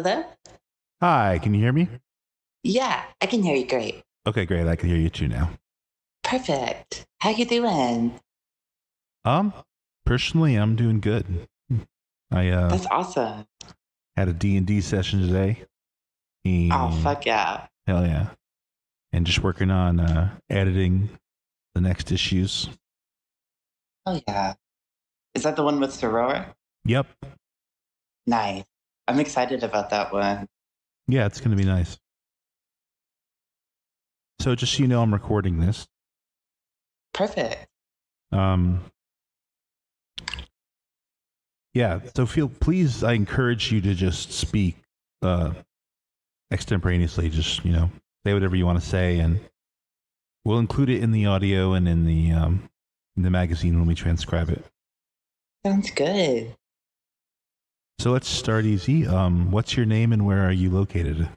Hello? Hi, can you hear me? Yeah, I can hear you great. Okay, great. I can hear you too now. Perfect. How you doing? Personally, I'm doing good. I That's awesome. had a D&D session today. Oh, And fuck yeah. hell yeah. And just working on editing the next issues. Oh, yeah. Is that the one with Soror? Yep. Nice. I'm excited about that one. Yeah, it's going to be nice. So just so you know, I'm recording this. Perfect. Yeah, so please, I encourage you to just speak extemporaneously. Just, say whatever you want to say, and we'll include it in the audio and in the magazine when we transcribe it. Sounds good. So let's start easy. What's your name and where are you located?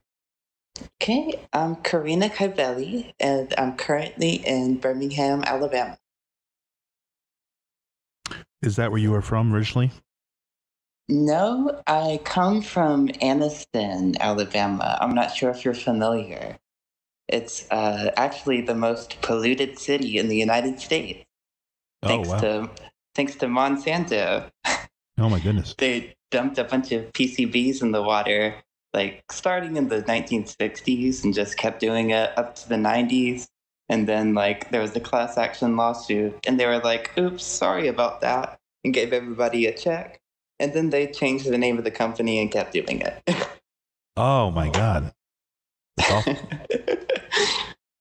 Okay, I'm Corinna Cybele, and I'm currently in Birmingham, Alabama. Is that where you are from originally? No, I come from Anniston, Alabama. I'm not sure if you're familiar. It's actually the most polluted city in the United States. Oh, wow. Thanks to Monsanto. Oh, my goodness. They dumped a bunch of PCBs in the water, like starting in the 1960s and just kept doing it up to the 90s. And then there was a class action lawsuit and they were like, oops, sorry about that, and gave everybody a check. And then they changed the name of the company and kept doing it. Oh, my God. That's awful.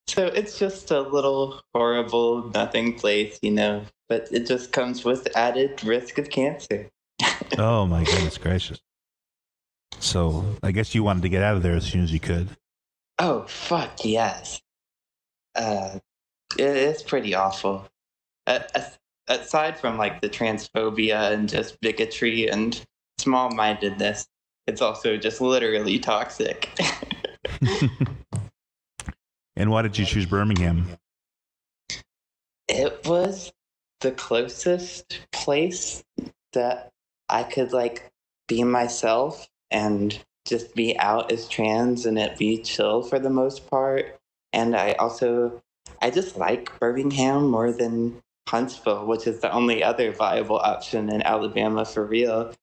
So it's just a little horrible, nothing place, but it just comes with added risk of cancer. Oh, my goodness gracious. So I guess you wanted to get out of there as soon as you could. Oh, fuck, yes. It's pretty awful. Aside from the transphobia and just bigotry and small-mindedness, it's also just literally toxic. And why did you choose Birmingham? It was the closest place that I could be myself and just be out as trans and it be chill for the most part. And I just like Birmingham more than Huntsville, which is the only other viable option in Alabama for real.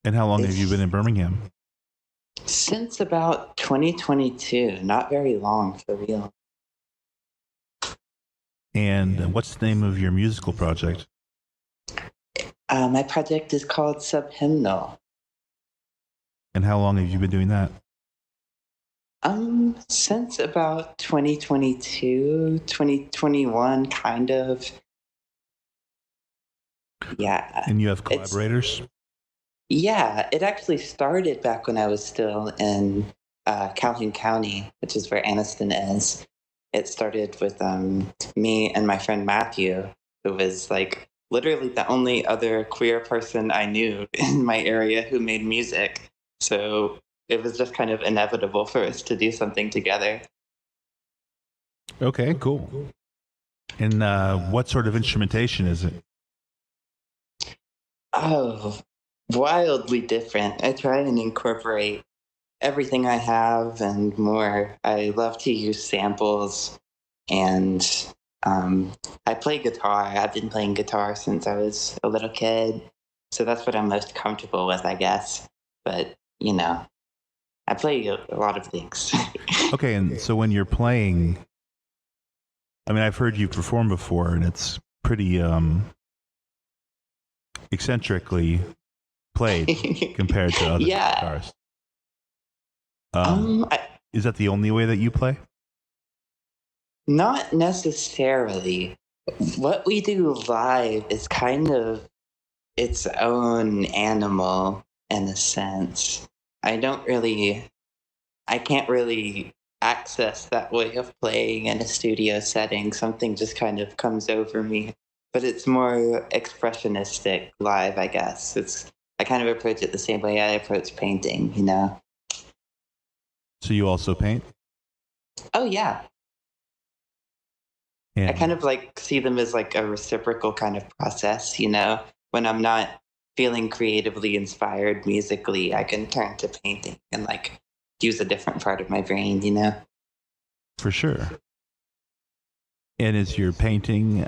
And how long have you been in Birmingham? Since about 2022, not very long for real. And what's the name of your musical project? My project is called Subhymnal. And how long have you been doing that? Since about 2022, 2021, kind of. Yeah. And you have collaborators? Yeah, it actually started back when I was still in Calhoun County, which is where Anniston is. It started with me and my friend Matthew, who was literally the only other queer person I knew in my area who made music. So it was just kind of inevitable for us to do something together. Okay, cool. And what sort of instrumentation is it? Oh, wildly different. I try and incorporate everything I have and more. I love to use samples, and I play guitar. I've been playing guitar since I was a little kid, so that's what I'm most comfortable with, I guess. But, I play a lot of things. Okay, and so when you're playing, I mean, I've heard you perform before, and it's pretty eccentrically played compared to other guitars. Is that the only way that you play? Not necessarily. What we do live is kind of its own animal in a sense. I can't really access that way of playing in a studio setting. Something just kind of comes over me. But it's more expressionistic live, I guess. I kind of approach it the same way I approach painting, So you also paint? Oh, yeah. And I kind of see them as a reciprocal kind of process, when I'm not feeling creatively inspired musically, I can turn to painting and like use a different part of my brain, you know? For sure. And is your painting,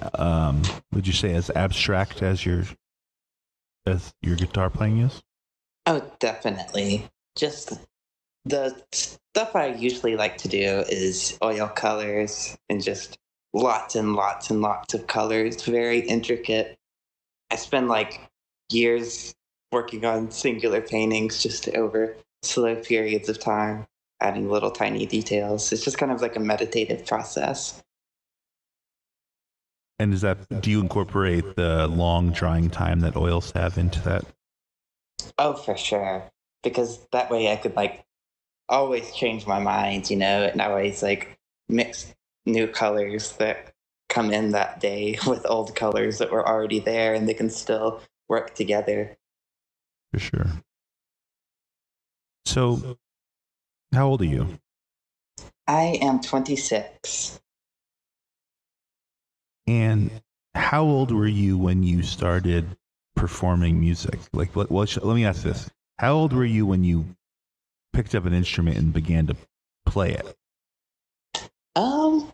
would you say, as abstract as your guitar playing is? Oh, definitely. Just the stuff I usually like to do is oil colors and just lots and lots and lots of colors, very intricate. I spend like years working on singular paintings just over slow periods of time, adding little tiny details. It's just kind of like a meditative process. And do you incorporate the long drying time that oils have into that? Oh, for sure. Because that way I could like always change my mind, you know, and always like mix new colors that come in that day with old colors that were already there, and they can still work together. For sure. So, how old are you? I am 26. And how old were you when you started performing music? Like, let me ask this. How old were you when you picked up an instrument and began to play it?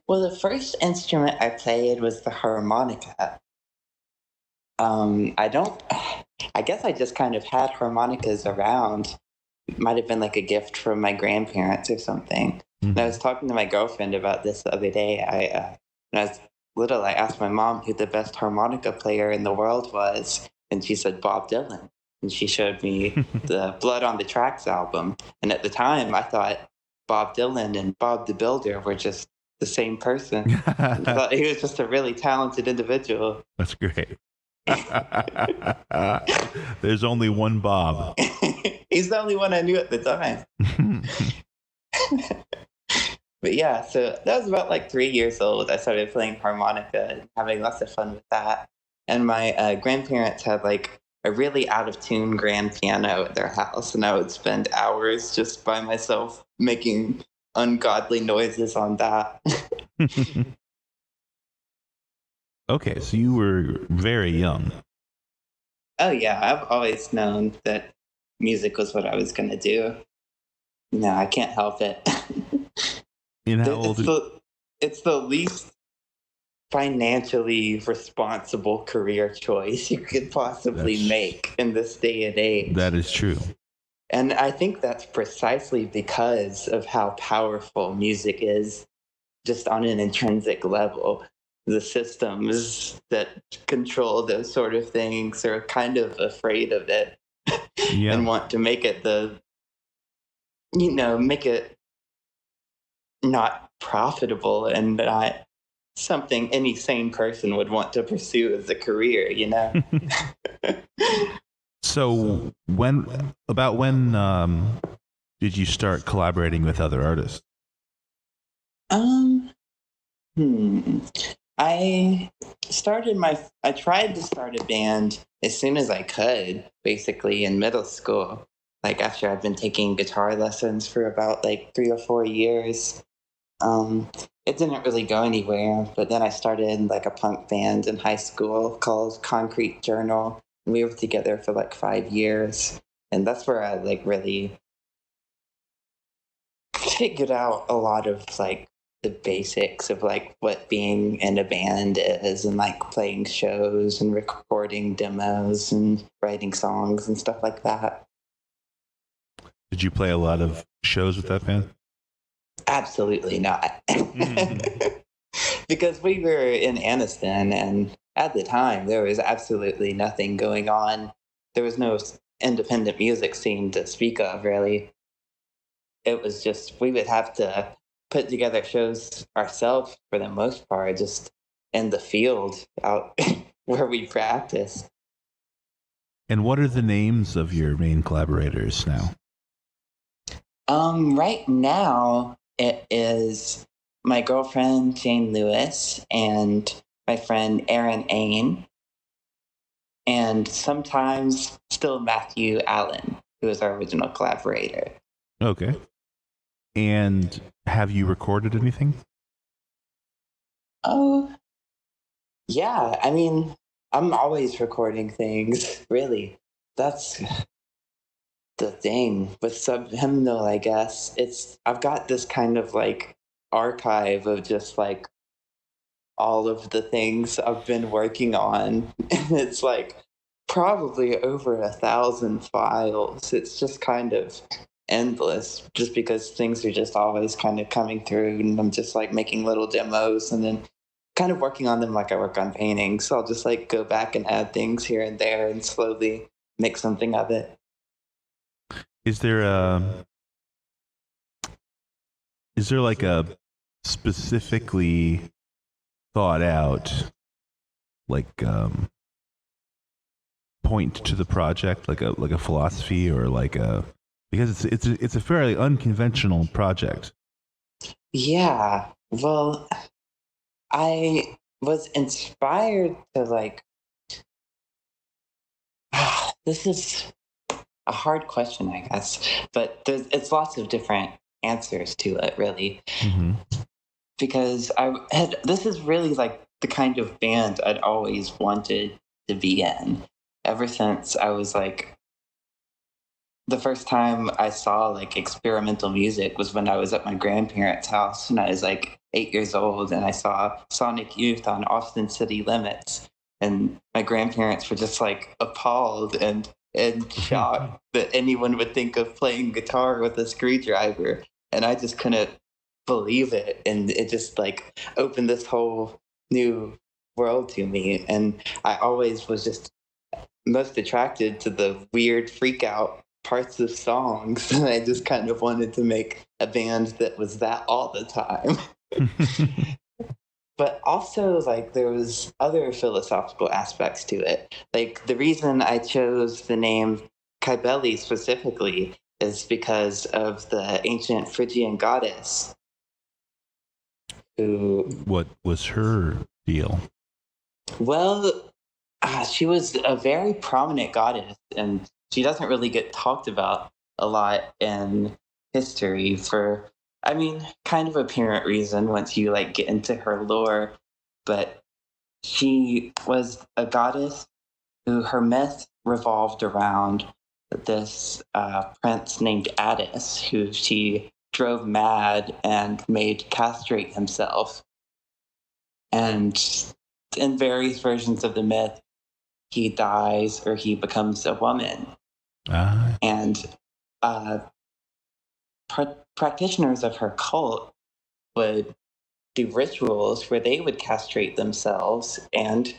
Well, the first instrument I played was the harmonica. I guess I just kind of had harmonicas around. It might have been like a gift from my grandparents or something. Mm-hmm. And I was talking to my girlfriend about this the other day. When I was little, I asked my mom who the best harmonica player in the world was, and she said Bob Dylan. And she showed me the Blood on the Tracks album. And at the time, I thought Bob Dylan and Bob the Builder were just the same person. I thought he was just a really talented individual. That's great. There's only one Bob. He's the only one I knew at the time. But yeah, so that was about like 3 years old. I started playing harmonica and having lots of fun with that. And my grandparents had like a really out of tune grand piano at their house, and I would spend hours just by myself making ungodly noises on that. Okay, so you were very young. Oh yeah, I've always known that music was what I was going to do. No, I can't help it. And how old? It's the least financially responsible career choice you could possibly make in this day and age. That is true. And I think that's precisely because of how powerful music is, just on an intrinsic level. The systems that control those sort of things are kind of afraid of it. Yeah. And want to make it make it not profitable and not something any sane person would want to pursue as a career, you know? So when did you start collaborating with other artists? I tried to start a band as soon as I could, basically in middle school. Like after I'd been taking guitar lessons for about like 3 or 4 years. It didn't really go anywhere, but then I started like a punk band in high school called Concrete Journal. And we were together for like 5 years. And that's where I like really figured out a lot of like the basics of like what being in a band is, and like playing shows and recording demos and writing songs and stuff like that. Did you play a lot of shows with that band? Absolutely not. Because we were in Aniston, and at the time there was absolutely nothing going on. There was no independent music scene to speak of, really. It was just, we would have to put together shows ourselves for the most part, just in the field out where we practiced. And what are the names of your main collaborators now? Right now it is my girlfriend Jane Lewis and my friend Aaron Ain, and sometimes still Matthew Allen, who is our original collaborator. Okay. And have you recorded anything? Oh, yeah. I mean, I'm always recording things, really. that's the thing with Subhymnal, I guess. I've got this kind of like archive of just like all of the things I've been working on. And it's like probably over 1,000 files. It's just kind of endless just because things are just always kind of coming through, and I'm just like making little demos and then kind of working on them like I work on paintings. So I'll just like go back and add things here and there and slowly make something of it. Is there like a specifically thought out like point to the project, like a philosophy, or like a, because it's a fairly unconventional project? Yeah, well, I was inspired to like this is a hard question, I guess, but it's lots of different answers to it, really. Mm-hmm. Because this is really like the kind of band I'd always wanted to be in. Ever since I was like, the first time I saw like experimental music was when I was at my grandparents' house and I was like 8 years old, and I saw Sonic Youth on Austin City Limits, and my grandparents were just like appalled and shocked that anyone would think of playing guitar with a screwdriver, and I just couldn't believe it, and it just like opened this whole new world to me, and I always was just most attracted to the weird freak out parts of songs. And I just kind of wanted to make a band that was that all the time. But also, like, there was other philosophical aspects to it. Like, the reason I chose the name Cybele specifically is because of the ancient Phrygian goddess who... What was her deal? Well, she was a very prominent goddess, and she doesn't really get talked about a lot in history for, I mean, kind of apparent reason once you like get into her lore. But she was a goddess who her myth revolved around this prince named Attis, who she drove mad and made castrate himself. And in various versions of the myth, he dies or he becomes a woman. And practitioners of her cult would do rituals where they would castrate themselves and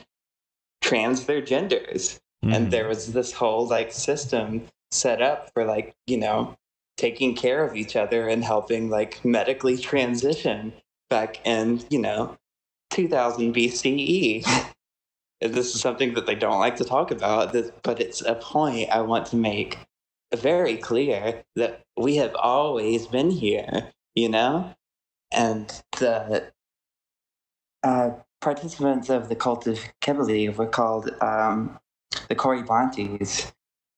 trans their genders. And there was this whole like system set up for like, you know, taking care of each other and helping like medically transition back in, you know, 2000 BCE. This is something that they don't like to talk about, but it's a point I want to make very clear, that we have always been here, you know? And the participants of the cult of Cybele were called the Corybantes,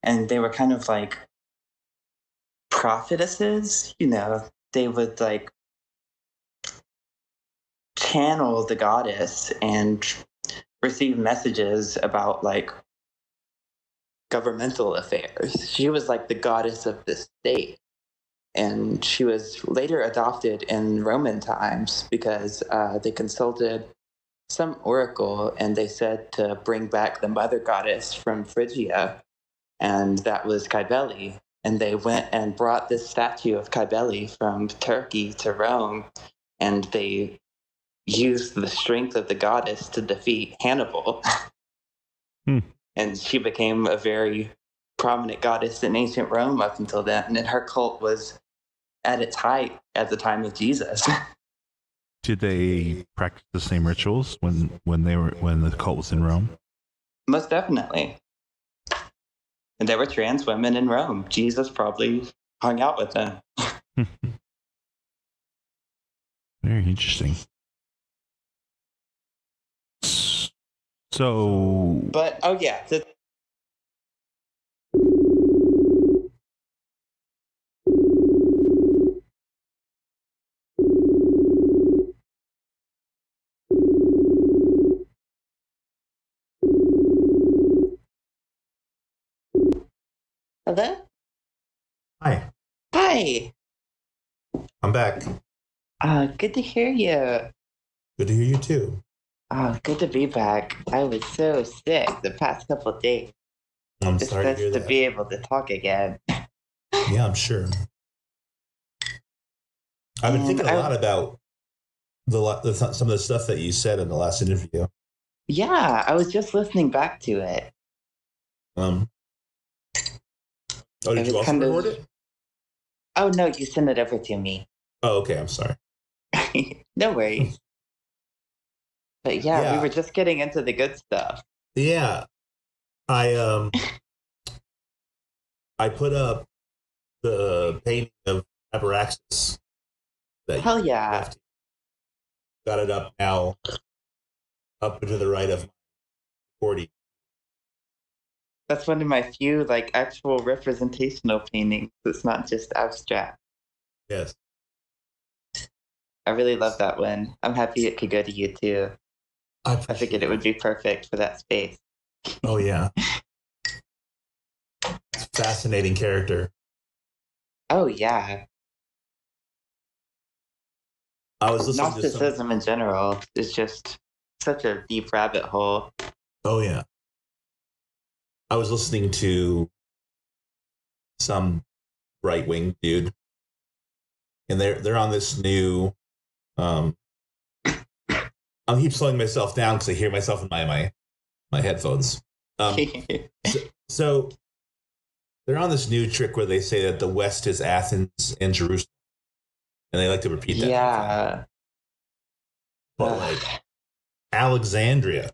and they were kind of like prophetesses, you know? They would like channel the goddess and receive messages about like governmental affairs. She was like the goddess of the state. And she was later adopted in Roman times because they consulted some oracle and they said to bring back the mother goddess from Phrygia, and that was Cybele. And they went and brought this statue of Cybele from Turkey to Rome, and they used the strength of the goddess to defeat Hannibal. And she became a very prominent goddess in ancient Rome up until then, and her cult was at its height at the time of Jesus. Did they practice the same rituals when the cult was in Rome? Most definitely. And there were trans women in Rome. Jesus probably hung out with them. Very interesting. So, but oh yeah, Hello? Hi, Hi. I'm back. Good to hear you. Good to hear you too. Good to be back. I was so sick the past couple of days. I'm It's sorry to nice hear to that. be able to talk again. Yeah, I'm sure. I've been And thinking a lot about some of the stuff that you said in the last interview. yeah, I was just listening back to it. Oh, It did you was also kind record of. it? Oh no, you sent it over to me. Oh, okay. I'm sorry. No worries. But yeah, we were Yeah, just getting into the good stuff. yeah. I I put up the painting of Abraxas that Hell you yeah. left. Got it up now, up to the right of 40. That's one of my few like actual representational paintings. It's not just abstract. Yes. I really love that one. I'm happy it could go to you too. I I figured appreciate it would it. be perfect for that space. Oh yeah, it's a fascinating character. Oh yeah. I was listening to some. Gnosticism in general is just such a deep rabbit hole. Oh yeah. I was listening to some right wing dude, and they're on this new. Um, I'll keep slowing myself down because I hear myself in my headphones. So they're on this new trick where they say that the West is Athens and Jerusalem, and they like to repeat that. Yeah. But like Alexandria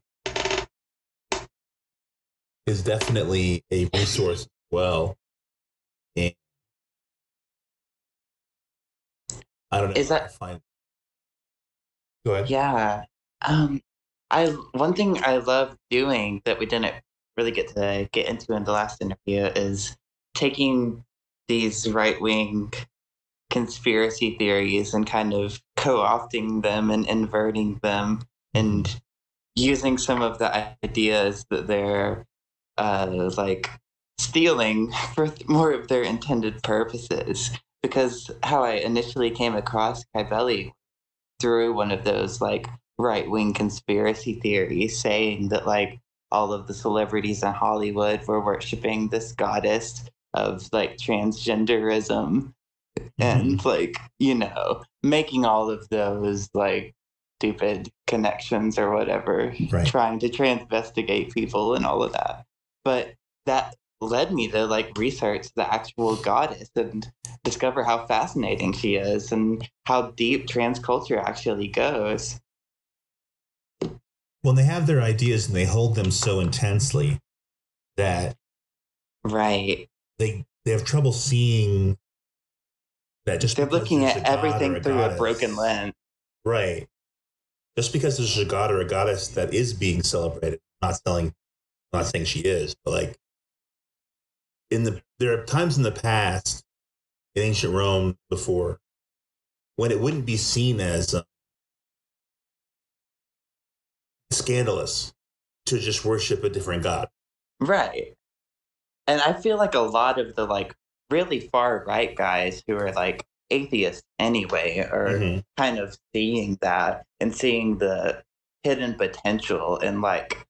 is definitely a resource as well. And I don't know. Is that Find. Go ahead. yeah. I one thing I love doing that we didn't really get to get into in the last interview is taking these right wing conspiracy theories and kind of co-opting them and inverting them and using some of the ideas that they're like stealing for more of their intended purposes. Because how I initially came across Cybele through one of those like right wing conspiracy theories saying that like all of the celebrities in Hollywood were worshiping this goddess of like transgenderism and like, making all of those like stupid connections or whatever, Right. trying to transvestigate people and all of that. But that led me to like research the actual goddess and discover how fascinating she is and how deep trans culture actually goes. Well, they have their ideas and they hold them so intensely that Right. they have trouble seeing that just They're because looking there's a at god or everything a through a goddess, broken lens. right? Just because there's a god or a goddess that is being celebrated, not saying she is, but like there are times in the past in ancient Rome before when it wouldn't be seen as scandalous to just worship a different god. Right. And I feel like a lot of the like really far right guys who are like atheists anyway are kind of seeing that and seeing the hidden potential in like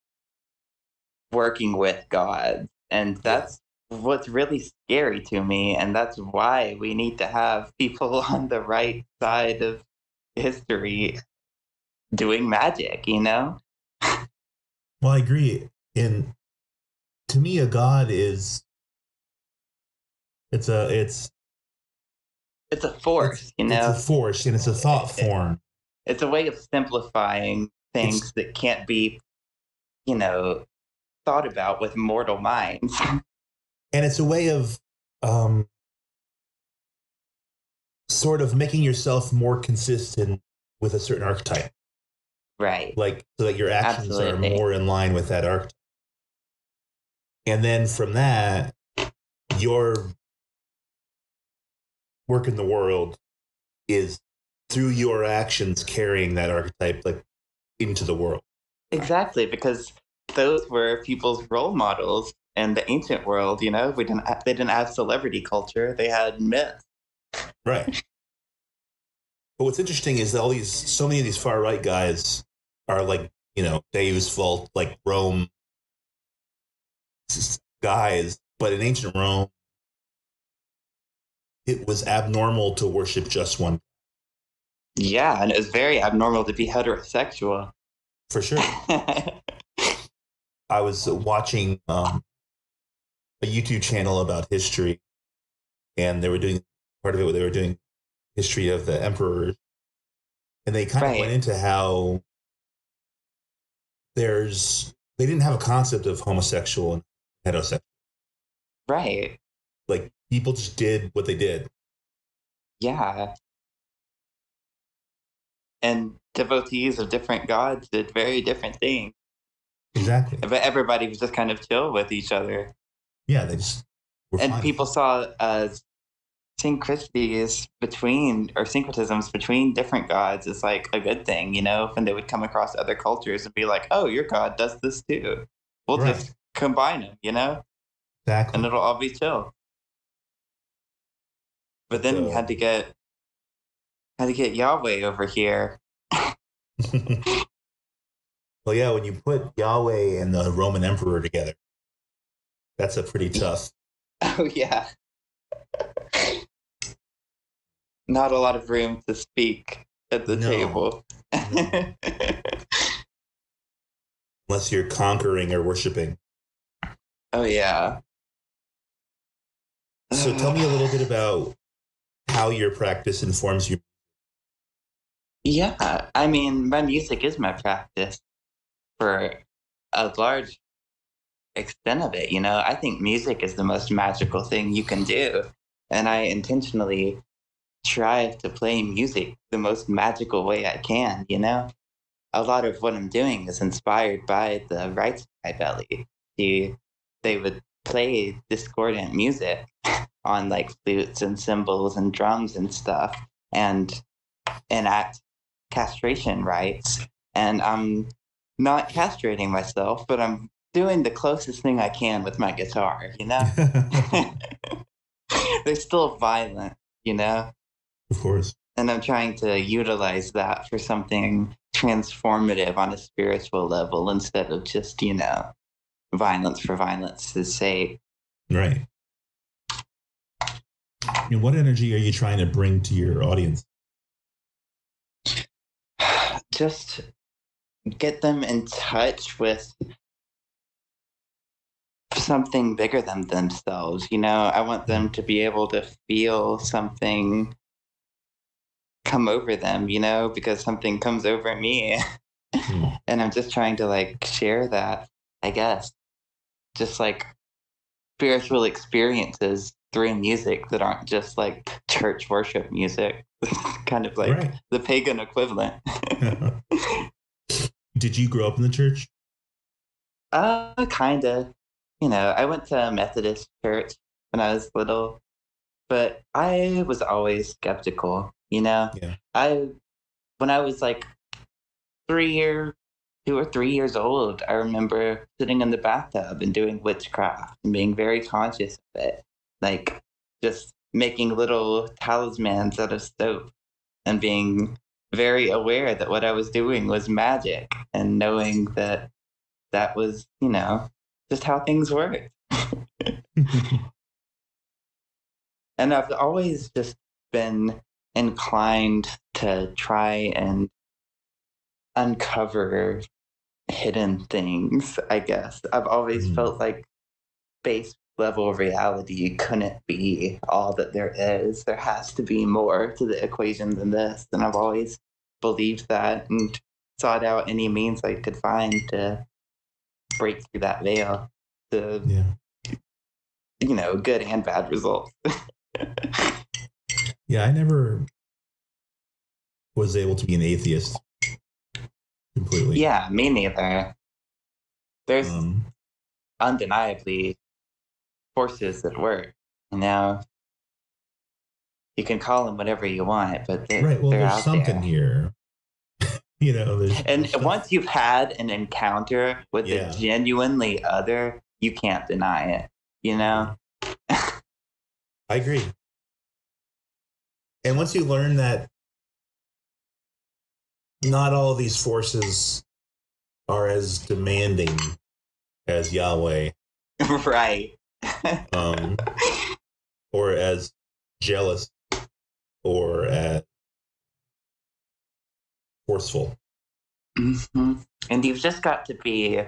working with God. And that's what's really scary to me. And that's why we need to have people on the right side of history doing magic, you know? Well, I agree. And to me, a god is it's It's a force, you it's a know? force and it's a thought form. It's a way of simplifying things that can't be, thought about with mortal minds. And it's a way of sort of making yourself more consistent with a certain archetype. Right. Like so that your actions are more in line with that archetype. And then from that, your work in the world is through your actions carrying that archetype like into the world. Exactly, because those were people's role models in the ancient world. You know, they didn't have celebrity culture; they had myth. Right. But what's interesting is that so many of these far right guys are like, Deus Vult, like Rome guys. But in ancient Rome, it was abnormal to worship just one. Yeah, and it was very abnormal to be heterosexual. For sure. I was watching a YouTube channel about history, and they were doing part of it where they were doing history of the emperors, and they kind of went into how they didn't have a concept of homosexual and heterosexual. Right. Like, people just did what they did. Yeah. And devotees of different gods did very different things. Exactly. But everybody was just kind of chill with each other. Yeah, they just were and fine. People saw syncretisms between different gods is like a good thing, when they would come across other cultures and be like, oh, your god does this too. We'll just combine them, Exactly. And it'll all be chill. But then you had to get Yahweh over here. Well, yeah, when you put Yahweh and the Roman emperor together, that's a pretty tough. Oh, yeah. Not a lot of room to speak at the table. No. Unless you're conquering or worshiping. Oh, yeah. So tell me a little bit about how your practice informs you. Yeah, I mean, my music is my practice for a large extent of it. I think music is the most magical thing you can do. And I intentionally try to play music the most magical way I can, A lot of what I'm doing is inspired by the rights of Cybele. They would play discordant music on like flutes and cymbals and drums and stuff and enact castration rites. And I'm not castrating myself, but I'm doing the closest thing I can with my guitar, They're still violent, Of course. And I'm trying to utilize that for something transformative on a spiritual level instead of just, violence for violence's sake. Right. And what energy are you trying to bring to your audience? Just get them in touch with something bigger than themselves. I want them to be able to feel something come over them, because something comes over me. And I'm just trying to share that, I guess. Just spiritual experiences through music that aren't just church worship music. Kind of the pagan equivalent. Did you grow up in the church? Kind of. I went to a Methodist church when I was little, but I was always skeptical, Yeah. When I was 2 or 3 years old, I remember sitting in the bathtub and doing witchcraft and being very conscious of it. Just making little talismans out of soap and being very aware that what I was doing was magic and knowing that was, just how things work. And I've always just been inclined to try and uncover hidden things, I guess. I've always felt like base level reality couldn't be all that there is. There has to be more to the equation than this. And I've always believed that and sought out any means I could find to break through that veil to, good and bad results. Yeah, I never was able to be an atheist completely. Yeah, me neither. There's undeniably forces at work. You can call them whatever you want, but they're there's out something there. Here. And once you've had an encounter with a genuinely other, you can't deny it, you know? I agree. And once you learn that not all of these forces are as demanding as Yahweh, Right. or as jealous, or as forceful. Mm-hmm. And you've just got to you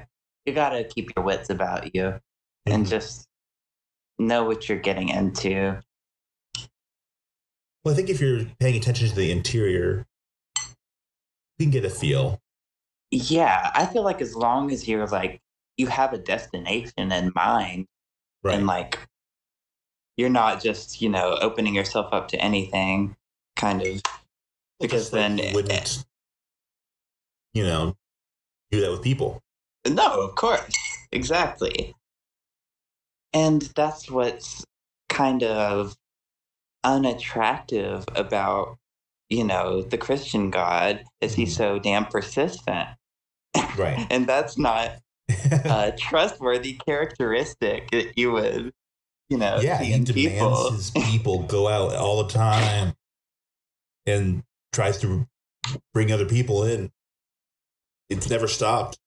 got to keep your wits about you and just know what you're getting into. Well, I think if you're paying attention to the interior, you can get a feel. Yeah, I feel like as long as you're like, you have a destination in mind, Right. and like, you're not just, opening yourself up to anything, kind of, because like then you wouldn't, do that with people. No, of course, exactly. And that's what's kind of unattractive about, the Christian God, is he's so damn persistent. Right. And that's not a trustworthy characteristic that you would, see in he demands his people go out all the time and tries to bring other people in. It's never stopped.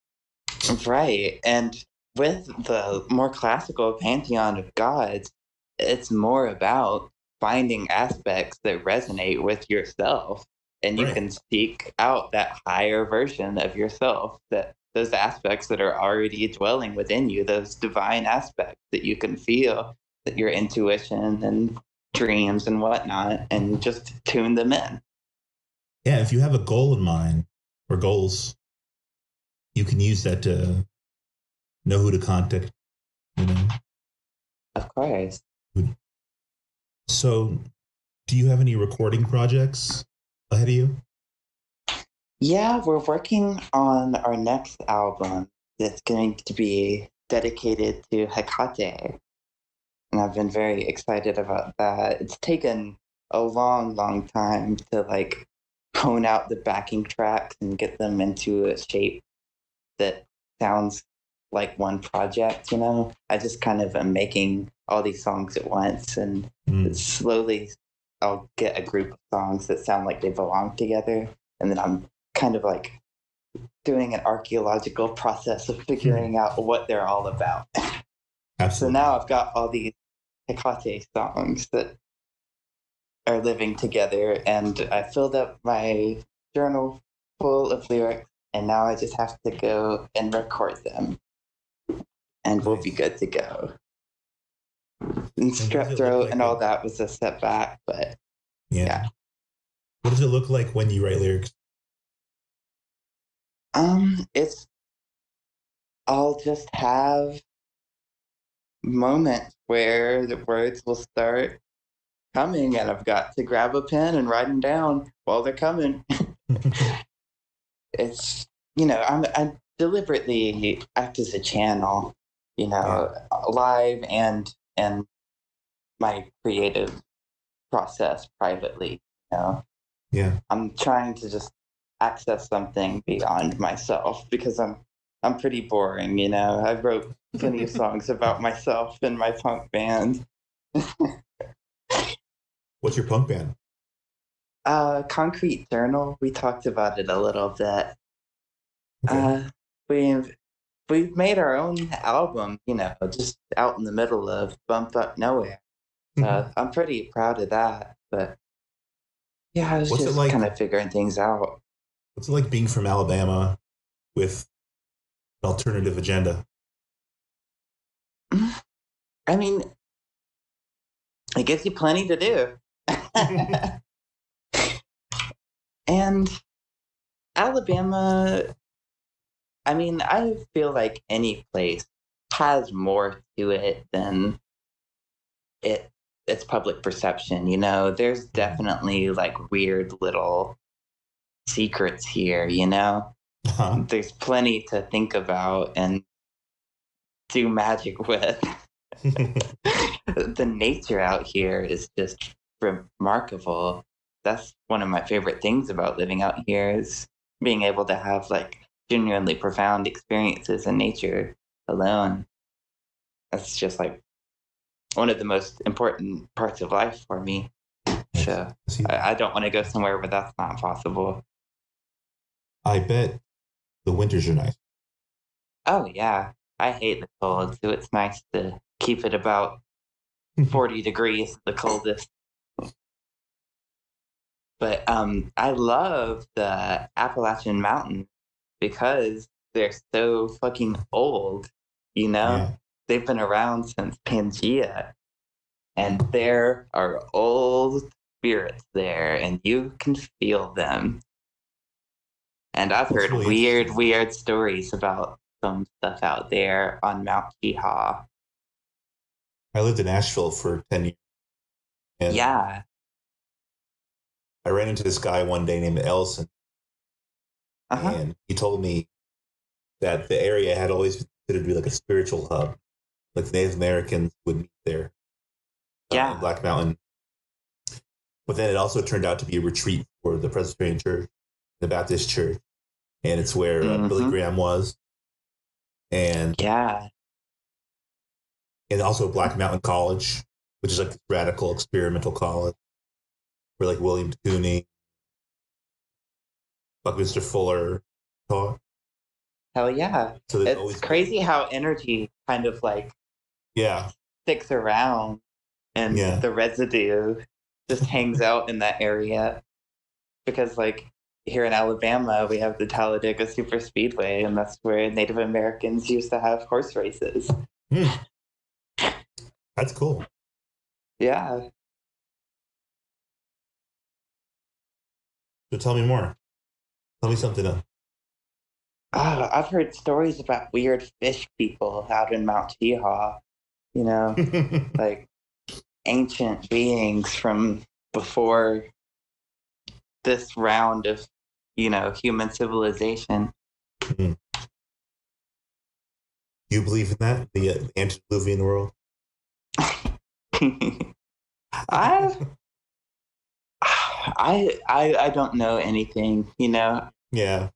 Right. And with the more classical pantheon of gods, it's more about finding aspects that resonate with yourself. And you can seek out that higher version of yourself, that those aspects that are already dwelling within you, those divine aspects that you can feel, that your intuition and dreams and whatnot, and just tune them in. Yeah, if you have a goal in mind, or goals, you can use that to know who to contact, Of course. So, do you have any recording projects ahead of you? Yeah, we're working on our next album that's going to be dedicated to Hecate. And I've been very excited about that. It's taken a long, long time to hone out the backing tracks and get them into a shape that sounds like one project, I just kind of am making all these songs at once, and slowly I'll get a group of songs that sound like they belong together. And then I'm kind of doing an archaeological process of figuring out what they're all about. Absolutely. So now I've got all these Hecate songs that are living together, and I filled up my journal full of lyrics, and now I just have to go and record them, and we'll be good to go. And strep throat and all that was a setback, but yeah. What does it look like when you write lyrics? I'll just have moments where the words will start coming, and I've got to grab a pen and write them down while they're coming. It's, I deliberately act as a channel, live and my creative process privately, Yeah. I'm trying to just access something beyond myself, because I'm pretty boring, I wrote plenty of songs about myself in my punk band. What's your punk band? Concrete Journal. We talked about it a little bit. Okay. We've made our own album, just out in the middle of bump up nowhere. I'm pretty proud of that. But yeah, I was just kind of figuring things out. What's it like being from Alabama with an alternative agenda? I mean, it gives you plenty to do. And Alabama, I mean, I feel like any place has more to it than its public perception. There's definitely weird little secrets here. There's plenty to think about and do magic with. The nature out here is just remarkable. That's one of my favorite things about living out here, is being able to have genuinely profound experiences in nature alone. That's just like one of the most important parts of life for me. So I don't want to go somewhere where that's not possible. I bet the winters are nice. Oh yeah, I hate the cold, so it's nice to keep it about 40 degrees, the coldest. But I love the Appalachian Mountains because they're so fucking old, you know? Yeah. They've been around since Pangea, and there are old spirits there, and you can feel them. And I've That's heard really weird stories about some stuff out there on Mount Cheehaw. I lived in Asheville for 10 years. And Yeah. I ran into this guy one day named Elson. Uh-huh. And he told me that the area had always been considered to be like a spiritual hub. Like Native Americans would meet there in Black Mountain. But then it also turned out to be a retreat for the Presbyterian Church, the Baptist Church. And it's where Billy Graham was. And and also Black Mountain College, which is like this radical experimental college where like William de Kooning, Buckminster Fuller taught. Hell yeah. So it's crazy how energy kind of like sticks around and the residue just hangs out in that area. Because like here in Alabama, we have the Talladega Super Speedway, and that's where Native Americans used to have horse races. That's cool. Yeah. So tell me more. Tell me something else. I've heard stories about weird fish people out in Mount Cheehaw, you know, like ancient beings from before this round of, you know, human civilization. Do you believe in that? The antediluvian world? I don't know anything, you know? Yeah.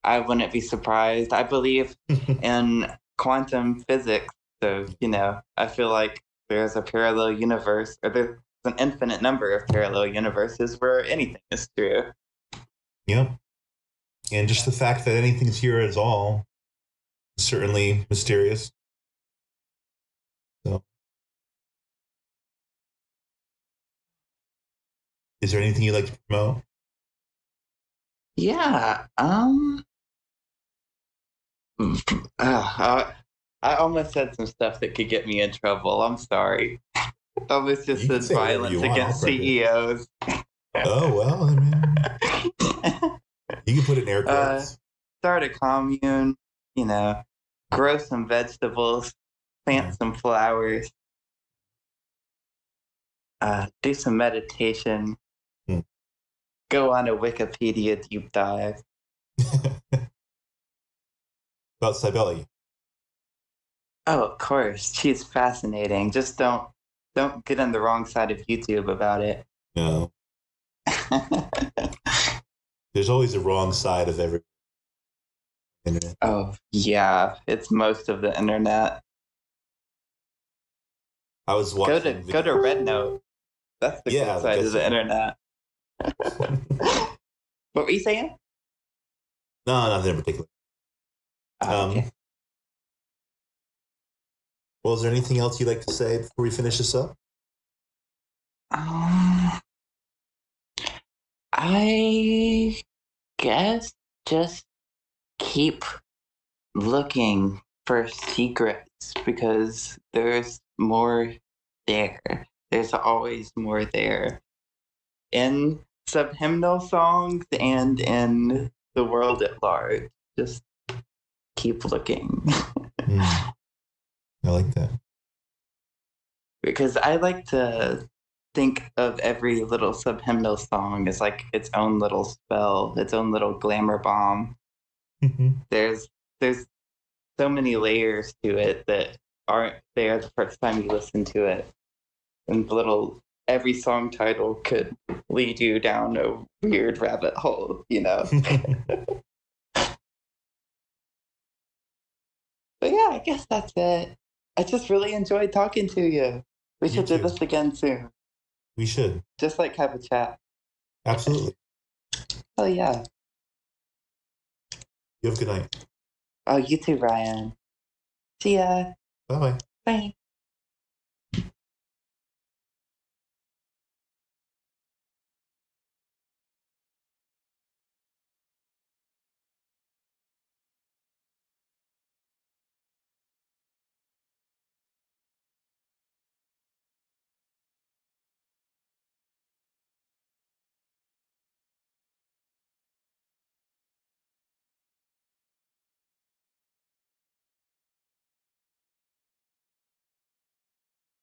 I wouldn't be surprised. I believe in quantum physics. So, you know, I feel like there's a parallel universe, or there's an infinite number of parallel universes where anything is true. Yep. And just the fact that anything's here at all is certainly mysterious. So, is there anything you'd like to promote? Yeah. I almost said some stuff that could get me in trouble. I'm sorry. I almost just said violence against CEOs. Oh, well, I mean, you can put it in air quotes. Start a commune, you know, grow some vegetables, plant some flowers, do some meditation, go on a Wikipedia deep dive. About Cybele. Oh, of course. She's fascinating. Just don't get on the wrong side of YouTube about it. No. There's always a wrong side of every internet. Oh, yeah. It's most of the internet. I was watching... Go to Red Note. That's the good side of the internet. What were you saying? No, nothing in particular. Okay. Well, is there anything else you'd like to say before we finish this up? I guess just keep looking for secrets, because there's more there. There's always more there. In Subhymnal songs and in the world at large. Just keep looking. I like that. Because I like to think of every little Subhymnal song as like its own little spell, its own little glamour bomb. There's so many layers to it that aren't there the first time you listen to it. And every song title could lead you down a weird rabbit hole, you know? But yeah, I guess that's it. I just really enjoyed talking to you. We Me should do too. this again soon. We should. Just like have a chat. Absolutely. Oh yeah. You have a good night. Oh, you too, Ryan. See ya. Bye-bye. Bye.